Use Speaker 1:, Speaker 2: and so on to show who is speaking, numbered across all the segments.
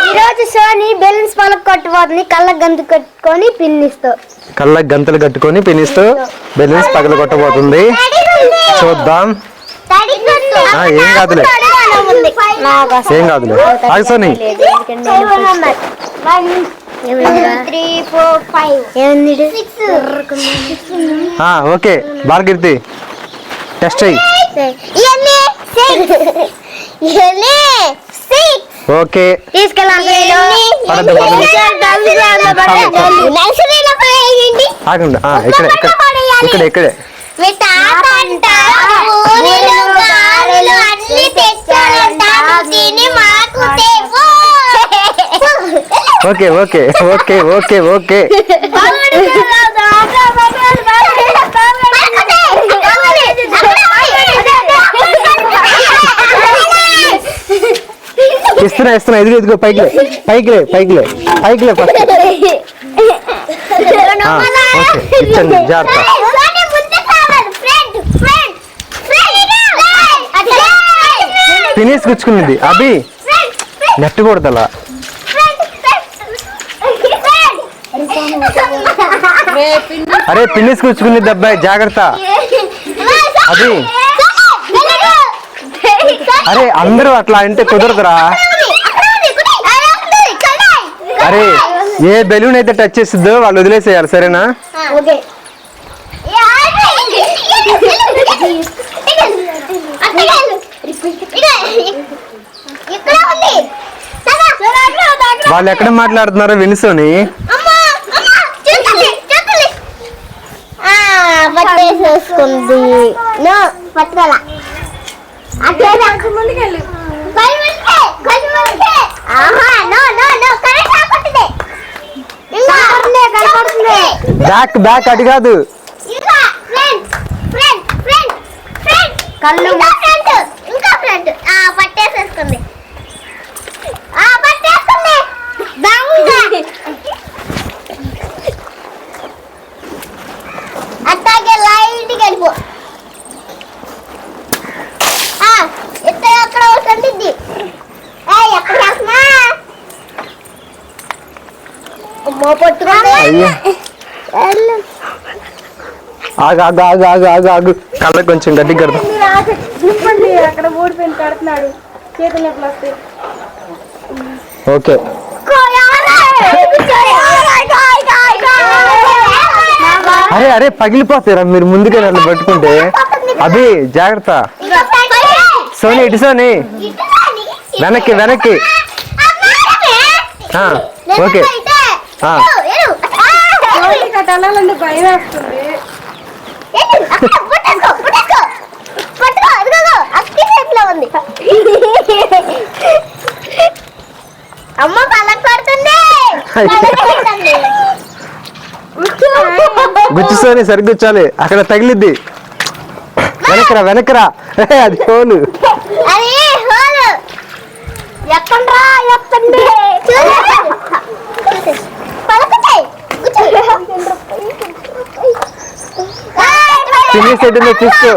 Speaker 1: ఈరోజు సోని బెలూన్స్ పలక కొట్టబోతుంది. కళ్ళకు గంతు కట్టుకొని పిన్నిస్తూ బెలూన్స్ పగల కొట్టబోతుంది. చూద్దాం. ఏం కాదులే ఆగు సోని. ఓకే బాలకీర్తి టెస్ట్ అయ్యి. ఓకే ఆగండి. ఇక్కడే okay okay okay okay okay ఇస్తున్నా ఇదిగో పైకి ఫస్ట్ ఇచ్చండి జాగ్రత్త. ఫినిష్ గుచ్చుకున్నది అభి నెట్ కొడతలా. అరే ఫినిష్ గుచ్చుకున్నది అబ్బాయి జాగ్రత్త. అది అరే అందరూ అట్లా అంటే కుదరదురా. అరే ఏ బెలూన్ అయితే టచ్ చేస్తుందో వాళ్ళు వదిలేసేయాలి సరేనా. వాళ్ళు ఎక్కడ మాట్లాడుతున్నారో వినుసోని. బ్యాక్ అది కాదు
Speaker 2: కళ్ళు ఇంకా ఫ్రంట్ పట్టేసేసుకుంది. అట్లాగే లైట్ గడిపో ఎక్కడ అవుతుంది. ఎక్కడ చేస్తున్నా
Speaker 1: ఆగు కళ్ళకి కొంచెం గట్టి కడతాం.
Speaker 3: అక్కడ మూడు పెన్ కడుతున్నాడు చేతులు నొప్పులు వస్తాయి.
Speaker 1: ఓకే అరే పగిలిపోతారా మీరు ముందుగా నన్ను పట్టుకుంటే. అభి జాగ్రత్త. సోని ఇటు సోని వెనక్కి ఓకే
Speaker 3: కట్టాలంటే భయం వేస్తుంది.
Speaker 2: అమ్మ పలక పడుతుంది.
Speaker 1: గుచ్చుసోని సరిగ్గుచ్చాలి. అక్కడ తగిలిద్ది. వెనకరా అది హోలు. ఫినిష్ అయితే చూసుకో.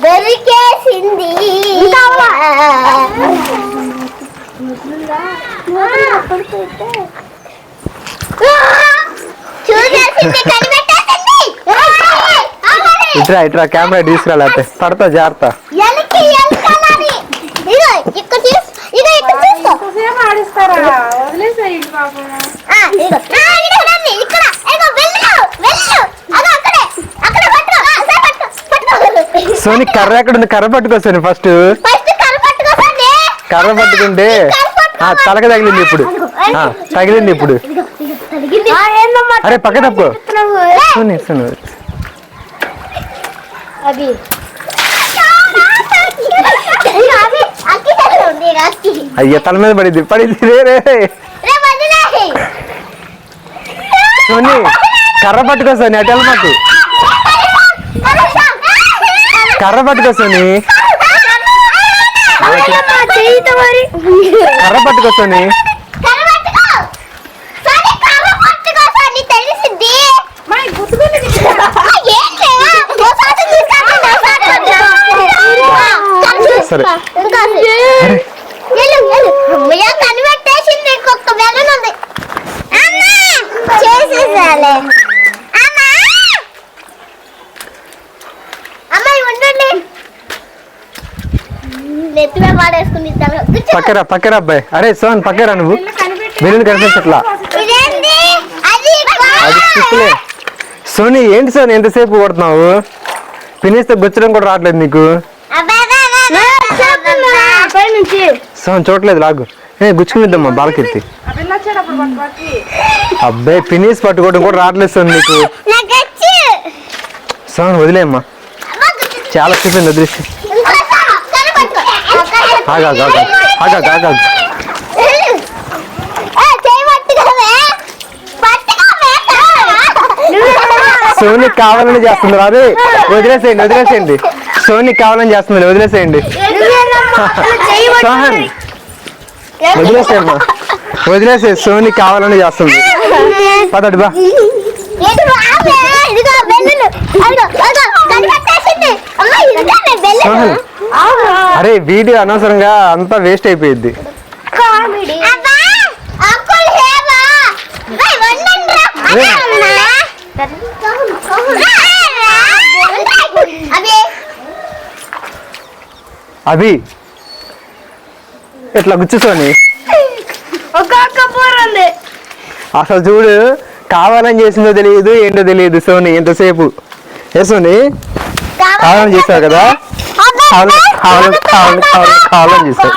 Speaker 2: దొరికేసింది.
Speaker 1: ఇట్రా కెమెరా తీసుకురా లేకపోతే పడతా జాగ్రత్త. సోని కర్ర ఎక్కడ ఉంది? కర్ర పట్టుకోసోని ఫస్ట్. కర్ర పట్టుకుంటే తలక తగిలింది ఇప్పుడు. అరే పక్క తప్పు. అయ్యా తల మీద పడింది రే. సోని కర్ర పట్టుకోసోని అటు వెళ్ళమాకు. కర్ర పట్టుకోసోని
Speaker 4: సరే
Speaker 2: ఇంకా
Speaker 4: అరే
Speaker 2: అమ్మయ్య కనిపెట్టేసింది ఇంకొక బెలూన్ ఉంది అమ్మా చేసేసాలే అమ్మా అమ్మాయి ఉండండి నెత్తిమే పాడేసుకుని
Speaker 4: పక్కరా అబ్బాయి. అరే సోన్ పక్కరా నువ్వు బెలూన్ కనిపించట్లా.
Speaker 2: ఇదేంటి అది
Speaker 4: అది చూసులే. సోని ఏంటి సోని ఎంతసేపు కొడుతున్నావు? పినిస్తే గుచ్చడం కూడా రావట్లేదు నీకు.
Speaker 1: పై నుంచి
Speaker 4: సోన్ చూడలేదు లాగు. గుచ్చుకునిద్దమ్మా బాలకెత్తి.
Speaker 3: ఆ పిల్ల వచ్చేటప్పుడు పట్టుకోకి
Speaker 4: అబ్బాయి పినిస్ పట్టుకోవడం కూడా రావట్లేదు సోన్ నీకు. సోన్ వదిలేమ్మా, చాలా చూపింది వదిలేసి. ఆగా సోని కావాలని చేస్తుంది. అదే వదిలేసేయండి. సోని కావాలని చేస్తుంది, వదిలేసేయండి. సోహన్ వదిలేసే. సోని కావాలని చేస్తుంది. పదడు బా. సోహన్ అరే వీడియో అనవసరంగా అంతా వేస్ట్ అయిపోయింది. అభి ఇట్లా గుచ్చుసోని
Speaker 1: ఒక్కొక్క పూర ఉంది.
Speaker 4: అసలు చూడు, కావాలని చేసిందో తెలియదు ఏంటో తెలియదు సోని. ఎంతసేపు ఏ సోని కావాలని చేసావు కదా, కావాలని చేసావు.